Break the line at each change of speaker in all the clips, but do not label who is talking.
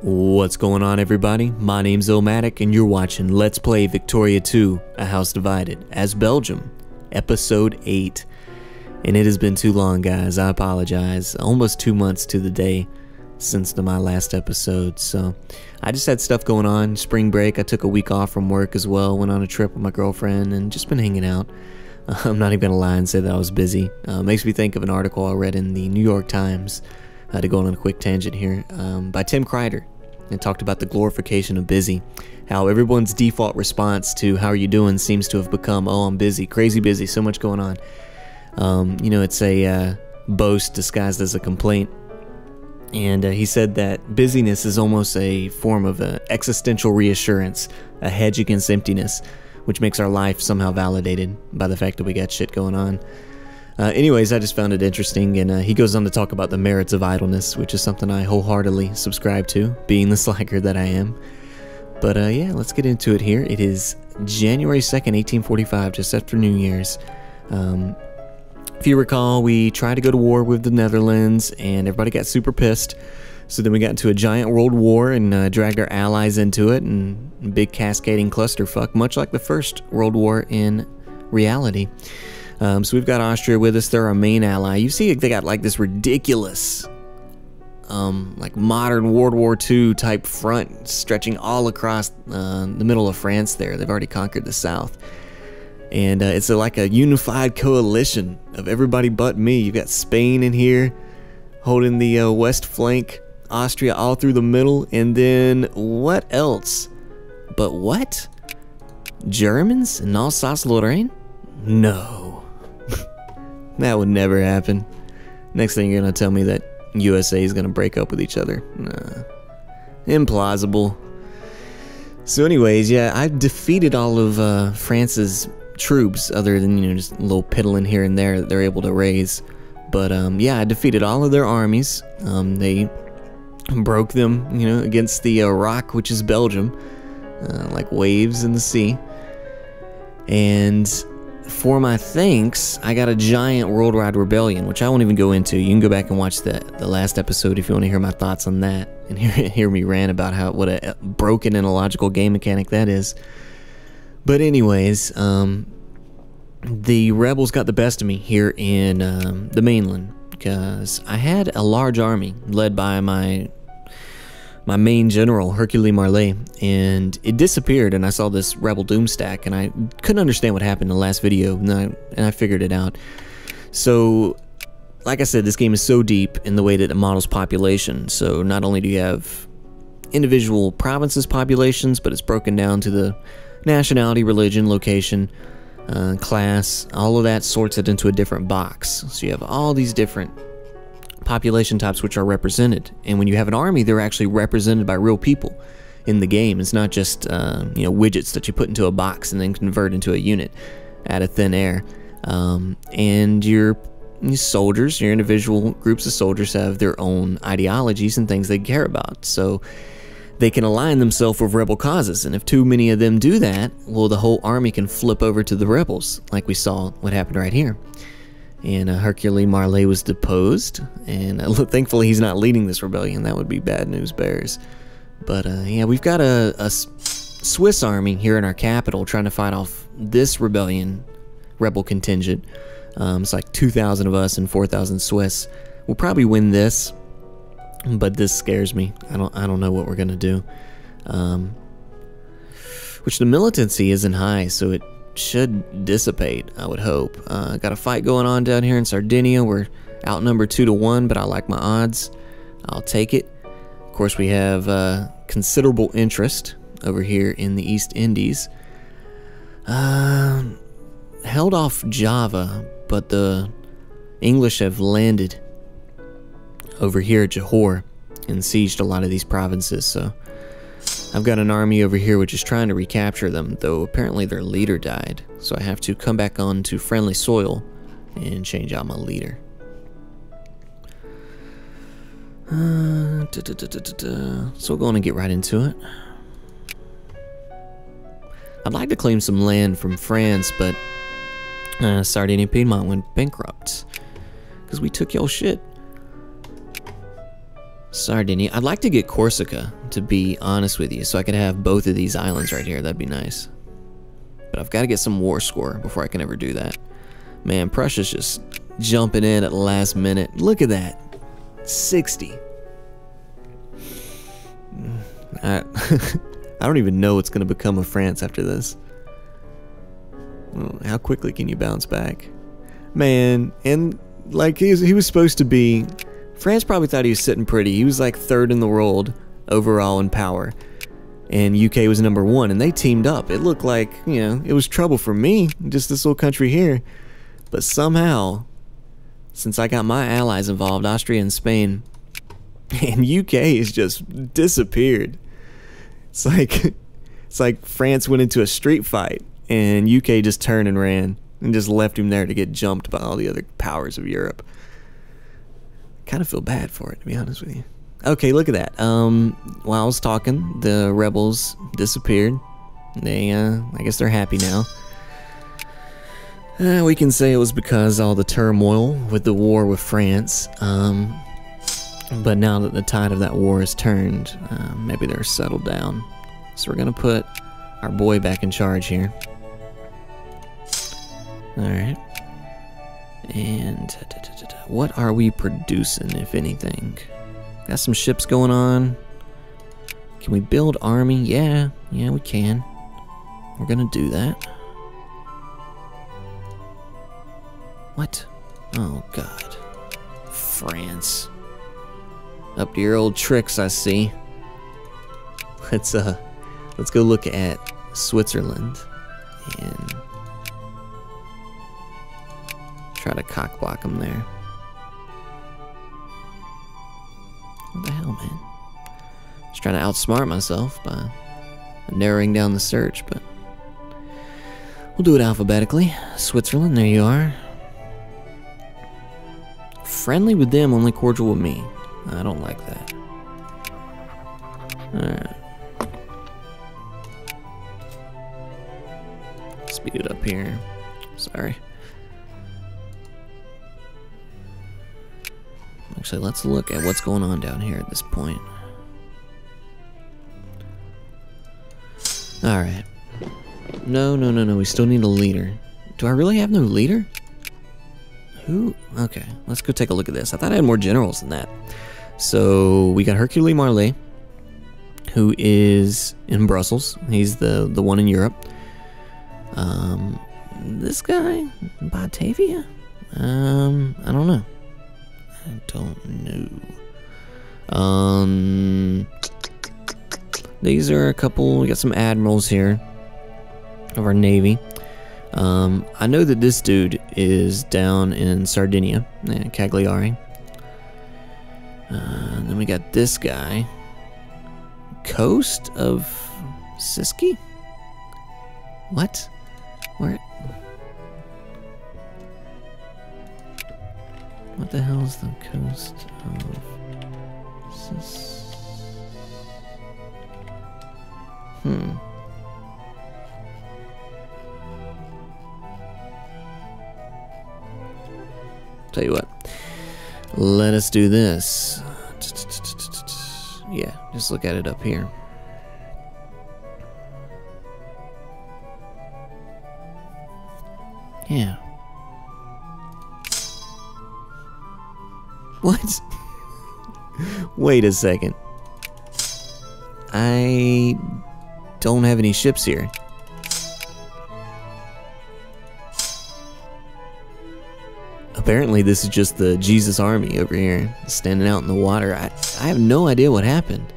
What's going on, everybody? My name's Illmatic and you're watching Let's Play Victoria 2, A House Divided, as Belgium, Episode 8. And it has been too long, guys. I apologize. Almost 2 months to the day since my last episode, so I just had stuff going on. Spring break, I took a week off from work as well, went on a trip with my girlfriend, and just been hanging out. I'm not even gonna lie and say that I was busy. Makes me think of an article I read in the New York Times, to go on a quick tangent here, by Tim Kreider. It talked about the glorification of busy, how everyone's default response to how are you doing seems to have become, oh, I'm busy, crazy busy, so much going on. You know, it's a boast disguised as a complaint. And he said that busyness is almost a form of existential reassurance, a hedge against emptiness, which makes our life somehow validated by the fact that we got shit going on. Anyways, I just found it interesting, and he goes on to talk about the merits of idleness, which is something I wholeheartedly subscribe to, being the slacker that I am. But yeah, let's get into it here. It is January 2nd, 1845, just after New Year's. If you recall, we tried to go to war with the Netherlands, and everybody got super pissed. So then we got into a giant world war and dragged our allies into it, and a big cascading clusterfuck, much like the First World War in reality. So we've got Austria with us. They're our main ally. You see they got like this ridiculous, like modern World War II type front stretching all across the middle of France there. They've already conquered the south. And it's like a unified coalition of everybody but me. You've got Spain in here holding the west flank, Austria all through the middle, and then what else? But what? Germans in Alsace-Lorraine? No. That would never happen. Next thing you're gonna tell me that USA is gonna break up with each other. Nah. Implausible. So anyways, yeah, I've defeated all of France's troops, other than, you know, just a little piddling here and there that they're able to raise. But yeah, I defeated all of their armies. They broke them, you know, against the rock, which is Belgium, like waves in the sea. And for my thanks, I got a giant worldwide rebellion, which I won't even go into. You can go back and watch the last episode if you want to hear my thoughts on that and hear me rant about what a broken and illogical game mechanic that is. But anyways, the rebels got the best of me here in the mainland, because I had a large army led by my main general, Hercule Marley, and it disappeared, and I saw this rebel doom stack, and I couldn't understand what happened in the last video, and I figured it out. So, like I said, this game is so deep in the way that it models population. So not only do you have individual provinces' populations, but it's broken down to the nationality, religion, location, class, all of that sorts it into a different box. So you have all these different population types which are represented, and when you have an army, they're actually represented by real people in the game. It's not just you know, widgets that you put into a box and then convert into a unit out of thin air. And your soldiers, your individual groups of soldiers, have their own ideologies and things they care about, so they can align themselves with rebel causes, and if too many of them do that, well, the whole army can flip over to the rebels, like we saw what happened right here. And Hercule Marley was deposed, and thankfully he's not leading this rebellion. That would be bad news bears. But yeah, we've got a Swiss army here in our capital trying to fight off this rebel contingent. It's like 2,000 of us and 4,000 Swiss. We'll probably win this, but this scares me. I don't know what we're gonna do. Which the militancy isn't high, so it should dissipate, I would hope. Got a fight going on down here in Sardinia. We're outnumbered 2-1, but I like my odds. I'll take it. Of course, we have considerable interest over here in the East Indies. Held off Java, but the English have landed over here at Johor and sieged a lot of these provinces, so I've got an army over here which is trying to recapture them, though apparently their leader died, so I have to come back onto friendly soil and change out my leader. So we're going to get right into it. I'd like to claim some land from France, but Sardinia Piedmont went bankrupt because we took y'all shit. Sardinia. I'd like to get Corsica, to be honest with you, so I could have both of these islands right here. That'd be nice. But I've got to get some war score before I can ever do that. Man, Prussia's just jumping in at the last minute. Look at that. 60. I don't even know what's going to become of France after this. Well, how quickly can you bounce back? Man, and like he was supposed to be... France probably thought he was sitting pretty. He was like 3rd in the world overall in power. And UK was number 1, and they teamed up. It looked like, you know, it was trouble for me, just this little country here. But somehow, since I got my allies involved, Austria and Spain, and UK has just disappeared. It's like France went into a street fight, and UK just turned and ran, and just left him there to get jumped by all the other powers of Europe. Kind of feel bad for it, to be honest with you. Okay, look at that. While I was talking, the rebels disappeared. They, I guess they're happy now. We can say it was because all the turmoil with the war with France. But now that the tide of that war has turned, maybe they're settled down. So we're gonna put our boy back in charge here. Alright. And what are we producing, if anything? Got some ships going on. Can we build army? Yeah, we can. We're gonna do that. What? Oh God. France. Up to your old tricks, I see. Let's go look at Switzerland and try to cockblock them there. What the hell, man? Just trying to outsmart myself by narrowing down the search, but we'll do it alphabetically. Switzerland, there you are. Friendly with them, only cordial with me. I don't like that. Alright. Speed it up here. Sorry. Actually, let's look at what's going on down here at this point. Alright. No. We still need a leader. Do I really have no leader? Who? Okay, let's go take a look at this. I thought I had more generals than that. So, we got Hercule Marley, who is in Brussels. He's the one in Europe. This guy? Batavia? I don't know. These are a couple, we got some admirals here of our navy. I know that this dude is down in Sardinia, Cagliari. And then we got this guy, coast of Siski? What? Where? What the hell is the coast of Tell you what, let us do this. Yeah, just look at it up here. Yeah. What? Wait a second. I don't have any ships here. Apparently this is just the Jesus army over here, standing out in the water. I have no idea what happened.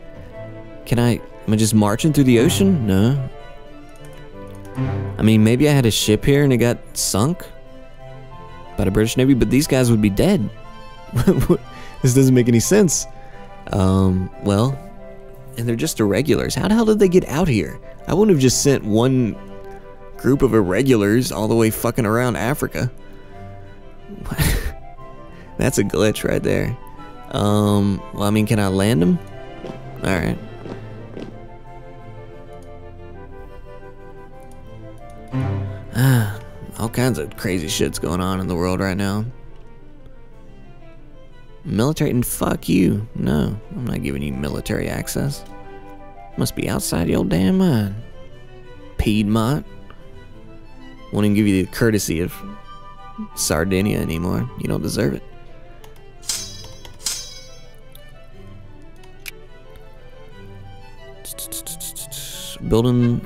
Am I just marching through the ocean? No. I mean, maybe I had a ship here and it got sunk by the British Navy, but these guys would be dead. This doesn't make any sense. Well, and they're just irregulars. How the hell did they get out here? I wouldn't have just sent one group of irregulars all the way fucking around Africa. That's a glitch right there. Well, I mean, can I land them? Alright. All kinds of crazy shit's going on in the world right now. Military, and fuck you. No, I'm not giving you military access. Must be outside your damn mind. Piedmont. Won't even give you the courtesy of Sardinia anymore. You don't deserve it. Building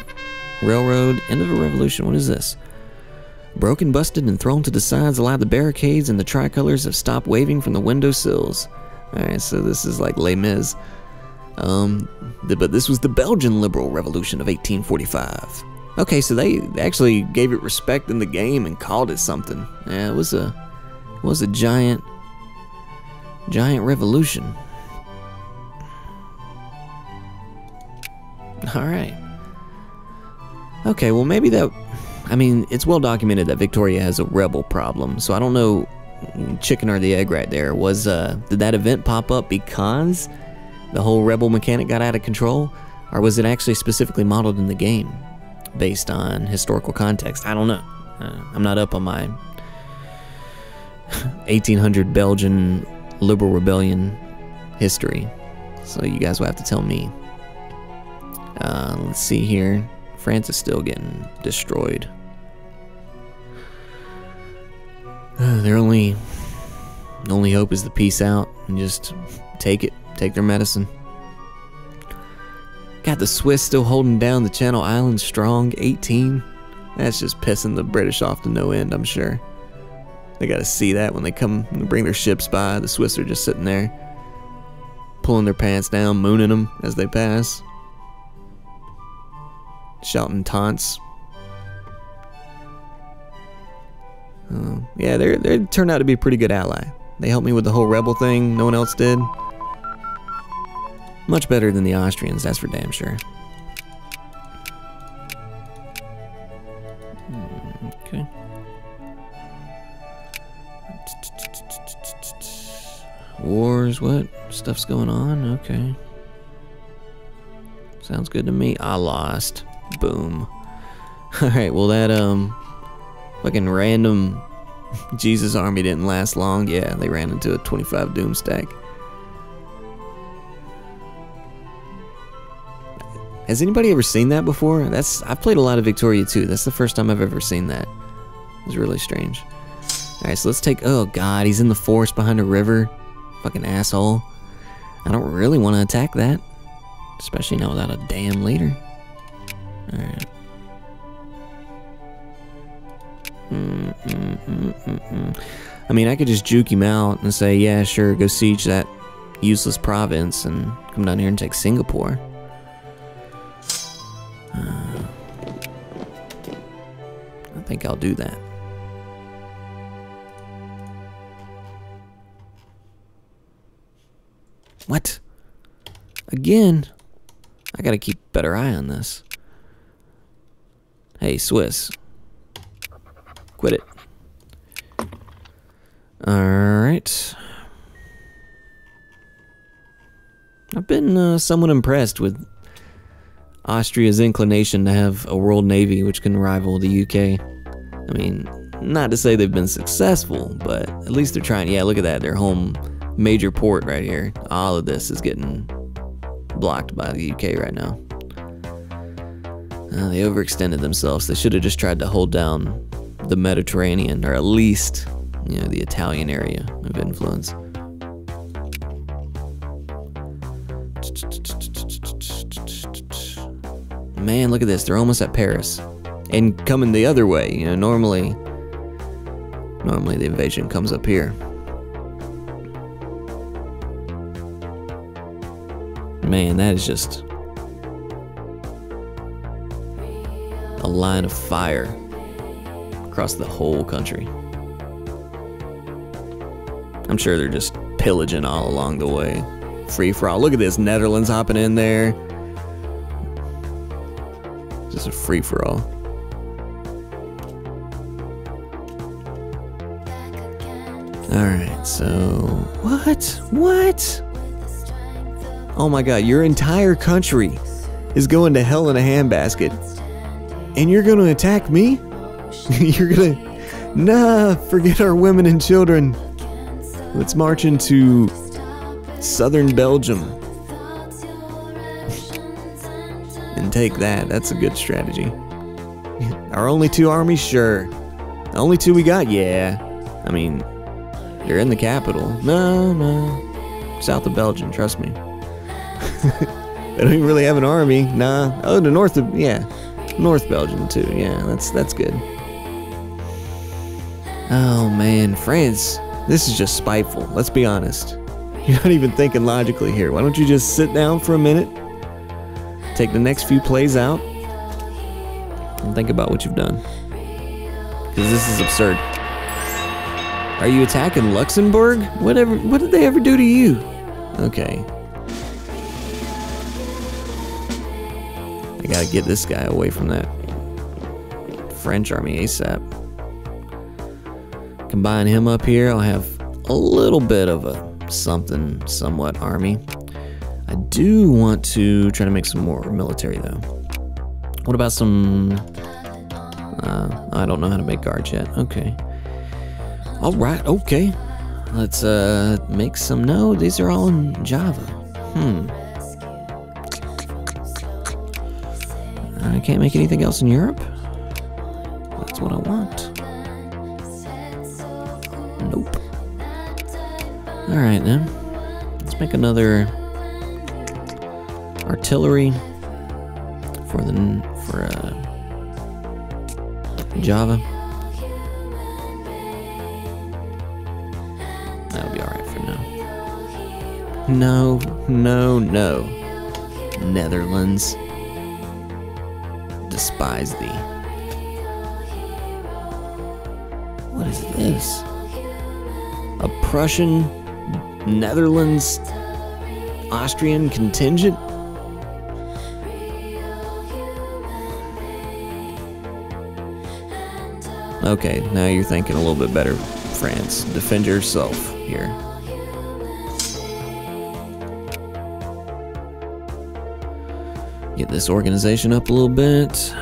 railroad, end of a revolution. What is this? Broken, busted, and thrown to the sides, allowed the barricades and the tricolors have stopped waving from the windowsills. Alright, so this is like Les Mis. But this was the Belgian liberal revolution of 1845. Okay, so they actually gave it respect in the game and called it something. Yeah, it was a giant revolution. Alright. Okay, well maybe that... I mean, it's well documented that Victoria has a rebel problem, so I don't know, chicken or the egg right there. Did that event pop up because the whole rebel mechanic got out of control? Or was it actually specifically modeled in the game based on historical context? I don't know. I'm not up on my 1800 Belgian liberal rebellion history, so you guys will have to tell me. Let's see here. France is still getting destroyed. Their only hope is the peace out and just take their medicine. Got the Swiss still holding down the Channel Islands strong, 18. That's just pissing the British off to no end, I'm sure. They gotta see that when they come and bring their ships by. The Swiss are just sitting there, pulling their pants down, mooning them as they pass. Shouting taunts. Yeah, they turned out to be a pretty good ally. They helped me with the whole rebel thing. No one else did. Much better than the Austrians, that's for damn sure. Okay. Wars, what? Stuff's going on? Okay. Sounds good to me. I lost. Boom. Alright, well that, fucking random Jesus army didn't last long. Yeah, they ran into a 25 doom stack. Has anybody ever seen that before? I've played a lot of Victoria 2. That's the first time I've ever seen that. It was really strange. Alright, so let's take... Oh god, he's in the forest behind a river. Fucking asshole. I don't really want to attack that. Especially not without a damn leader. Alright. I mean, I could just juke him out and say, yeah, sure, go siege that useless province and come down here and take Singapore. I think I'll do that. What? Again? I gotta keep a better eye on this. Hey, Swiss. Quit it. Alright. I've been somewhat impressed with Austria's inclination to have a world navy which can rival the UK. I mean, not to say they've been successful, but at least they're trying. Yeah, look at that. Their home major port right here. All of this is getting blocked by the UK right now. They overextended themselves. They should have just tried to hold down the Mediterranean, or at least, you know, the Italian area of influence. Man, look at this. They're almost at Paris. And coming the other way. You know, normally the invasion comes up here. Man, that is just a line of fire across the whole country. I'm sure they're just pillaging all along the way. Free for all. Look at this, Netherlands hopping in there. Just a free for all. Alright, so what? Oh my god, your entire country is going to hell in a handbasket. And you're gonna attack me? You're gonna... Nah, forget our women and children. Let's march into southern Belgium and take that. That's a good strategy. Our only 2 armies? Sure. The only 2 we got? Yeah. I mean, they're in the capital. No. South of Belgium, trust me. They don't even really have an army. Nah. Oh, the north of, yeah. North Belgium too. Yeah, that's good. Oh man, France. This is just spiteful. Let's be honest. You're not even thinking logically here. Why don't you just sit down for a minute, take the next few plays out, and think about what you've done. Because this is absurd. Are you attacking Luxembourg? What did they ever do to you? Okay. I gotta get this guy away from that French army ASAP. Combine him up here, I'll have a little bit of a somewhat army. I do want to try to make some more military though. What about some... I don't know how to make guards yet. Okay. Alright, okay. Let's make some... No, these are all in Java. I can't make anything else in Europe? That's what I want. Nope. Alright then. Let's make another artillery for Java. That'll be alright for now. No. Netherlands. Despise thee. What is this? A Prussian, Netherlands, Austrian contingent? Okay, now you're thinking a little bit better, France. Defend yourself here. Get this organization up a little bit.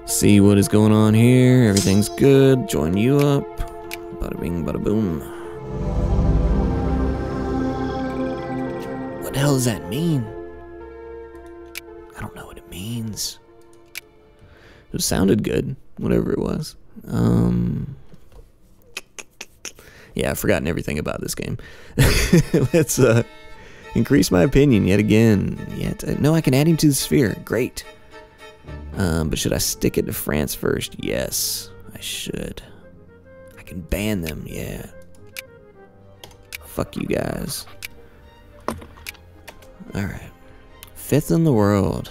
See what is going on here. Everything's good. Join you up. Bada bing, bada boom. What the hell does that mean? I don't know what it means. It sounded good, whatever it was. Yeah, I've forgotten everything about this game. Let's increase my opinion yet again. No, I can add him to the sphere. Great. But should I stick it to France first? Yes, I should. I can ban them, yeah. Fuck you guys. Alright. 5th in the world.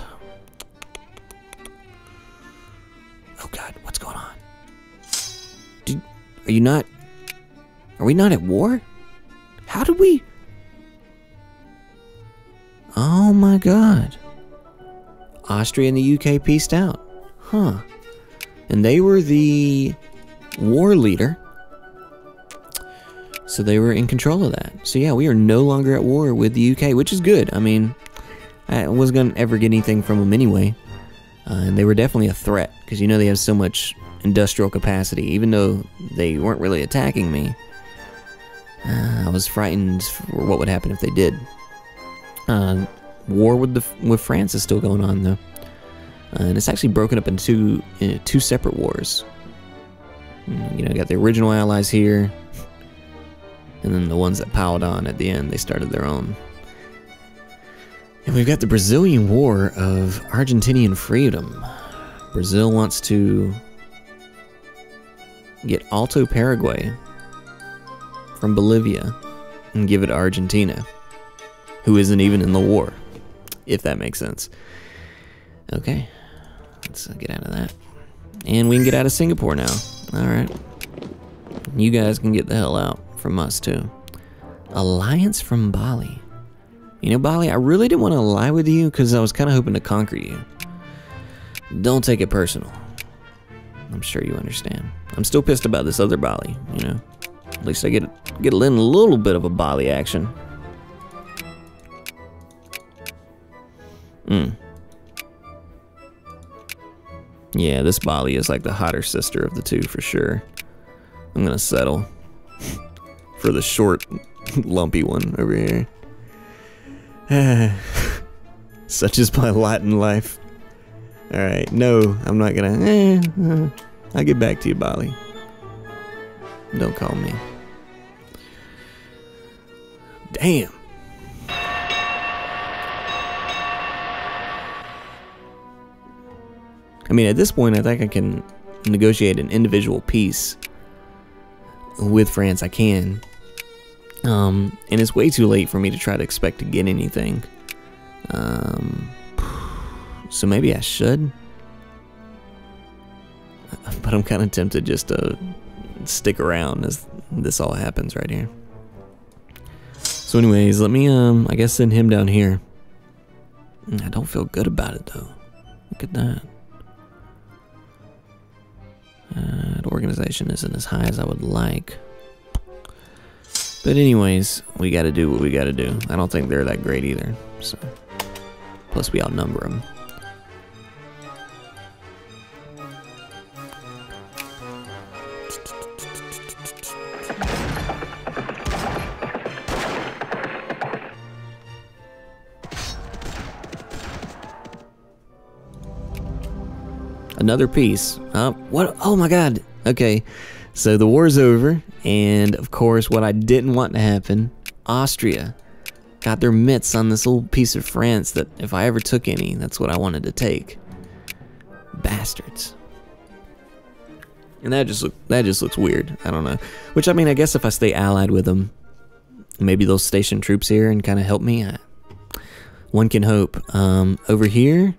Oh god, what's going on? Are we not at war? How did we? Oh my god. Austria and the UK peaced out. Huh. And they were the war leader. So they were in control of that. So yeah, we are no longer at war with the UK, which is good. I mean, I wasn't going to ever get anything from them anyway. And they were definitely a threat, because you know they have so much industrial capacity. Even though they weren't really attacking me, I was frightened for what would happen if they did. War with France is still going on though, and it's actually broken up into two separate wars. You know, you got the original allies here, and then the ones that piled on at the end. They started their own. And we've got the Brazilian War of Argentinian freedom. Brazil wants to get Alto Paraguay from Bolivia and give it to Argentina, who isn't even in the war, if that makes sense. Okay, let's get out of that. And we can get out of Singapore now. Alright. You guys can get the hell out from us too. Alliance from Bali. You know, Bali, I really didn't want to ally with you because I was kind of hoping to conquer you. Don't take it personal. I'm sure you understand. I'm still pissed about this other Bali, you know. At least I get a little bit of a Bali action. Yeah, this Bali is like the hotter sister of the two for sure. I'm gonna settle for the short, lumpy one over here. Such is my lot in life. Alright, no, I'm not gonna... I'll get back to you, Bali. Don't call me. Damn. I mean, at this point, I think I can negotiate an individual peace with France. I can. And it's way too late for me to try to expect to get anything. So maybe I should. But I'm kind of tempted just to stick around as this all happens right here. So anyways, let me, I guess send him down here. I don't feel good about it, though. Look at that. The organization isn't as high as I would like. But anyways, we gotta do what we gotta do. I don't think they're that great either, so. Plus we outnumber them. Another piece. What? Oh my god. Okay. So the war's over. And of course, what I didn't want to happen, Austria got their mitts on this little piece of France that if I ever took any, that's what I wanted to take. Bastards. And that just looks weird. I don't know. Which, I mean, I guess if I stay allied with them, maybe they'll station troops here and kind of help me. One can hope. Over here,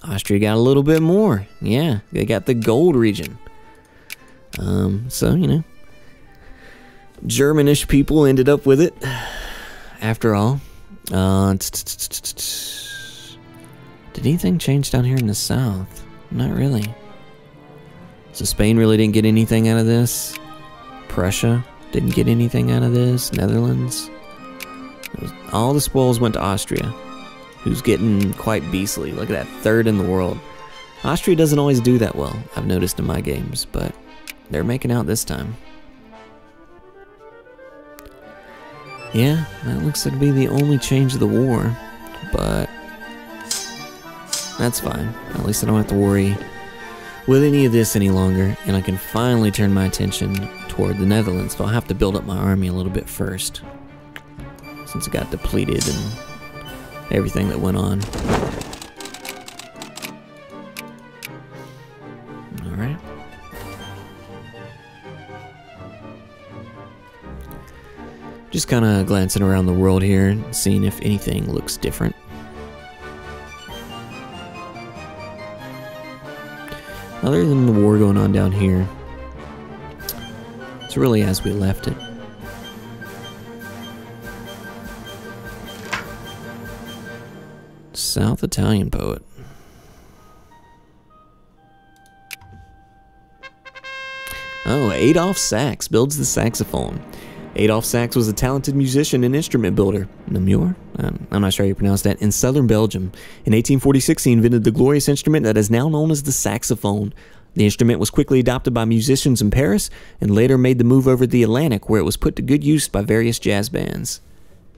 Austria got a little bit more. Yeah, they got the gold region. So, you know, Germanish people ended up with it, after all. Did anything change down here in the south? Not really. So Spain really didn't get anything out of this. Prussia didn't get anything out of this. Netherlands. All the spoils went to Austria, who's getting quite beastly. Look at that, third in the world. Austria doesn't always do that well, I've noticed in my games, but they're making out this time. Yeah, that looks like to be the only change of the war, but that's fine. At least I don't have to worry with any of this any longer, and I can finally turn my attention toward the Netherlands. So I'll have to build up my army a little bit first, since it got depleted and everything that went on. Alright. Just kind of glancing around the world here, seeing if anything looks different. Other than the war going on down here, it's really as we left it. South Italian poet. Oh, Adolf Sax builds the saxophone. Adolf Sax was a talented musician and instrument builder. Namur? I'm not sure how you pronounce that. In southern Belgium. In 1846, he invented the glorious instrument that is now known as the saxophone. The instrument was quickly adopted by musicians in Paris and later made the move over the Atlantic, where it was put to good use by various jazz bands.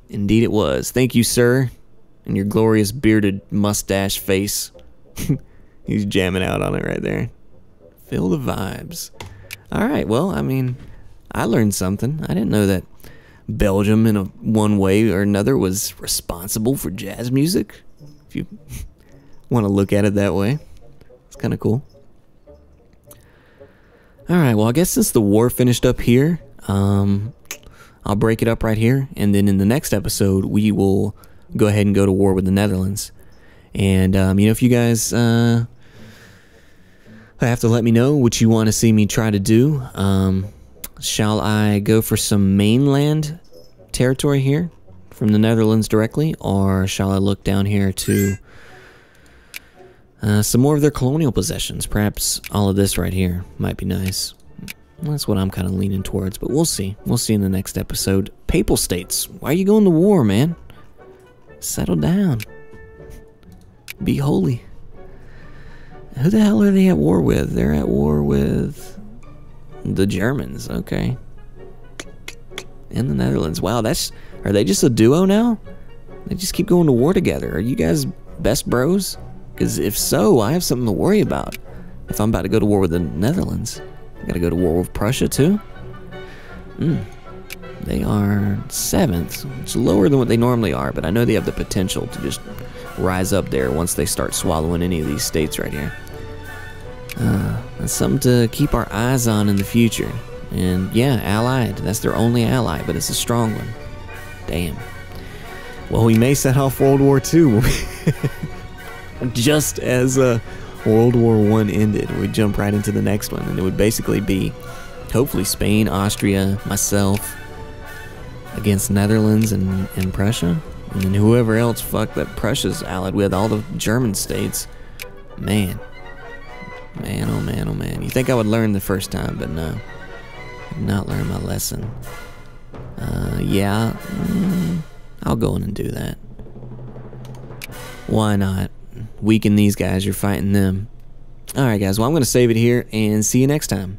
Indeed it was. Thank you, sir. And your glorious bearded mustache face. He's jamming out on it right there. Feel the vibes. Alright, well, I mean, I learned something. I didn't know that Belgium, in one way or another, was responsible for jazz music. If you want to look at it that way. It's kind of cool. Alright, well, I guess since the war finished up here, I'll break it up right here. And then in the next episode, we will go ahead and go to war with the Netherlands. And, you know, if you guys have to let me know what you want to see me try to do. Shall I go for some mainland territory here from the Netherlands directly, or shall I look down here to some more of their colonial possessions? Perhaps all of this right here might be nice. That's what I'm kind of leaning towards, but we'll see. We'll see in the next episode. Papal states, why are you going to war, man? Settle down. Be holy. Who the hell are they at war with? They're at war with the Germans, okay. And the Netherlands. Wow, are they just a duo now? They just keep going to war together. Are you guys best bros? Because if so, I have something to worry about. If I'm about to go to war with the Netherlands, I gotta go to war with Prussia too? They are 7th. It's lower than what they normally are, but I know they have the potential to just rise up there once they start swallowing any of these states right here. That's something to keep our eyes on in the future. And yeah, allied. That's their only ally, but it's a strong one. Damn. Well, we may set off World War II. Just as World War I ended, we'd jump right into the next one, and it would basically be, hopefully, Spain, Austria, myself, against Netherlands and Prussia, and then whoever else fuck that Prussia's allied with, all the German states. Man, oh man, oh man. You think I would learn the first time, but no. I did not learn my lesson. Yeah, I'll go in and do that. Why not? Weaken these guys, you're fighting them. Alright guys, well I'm going to save it here and see you next time.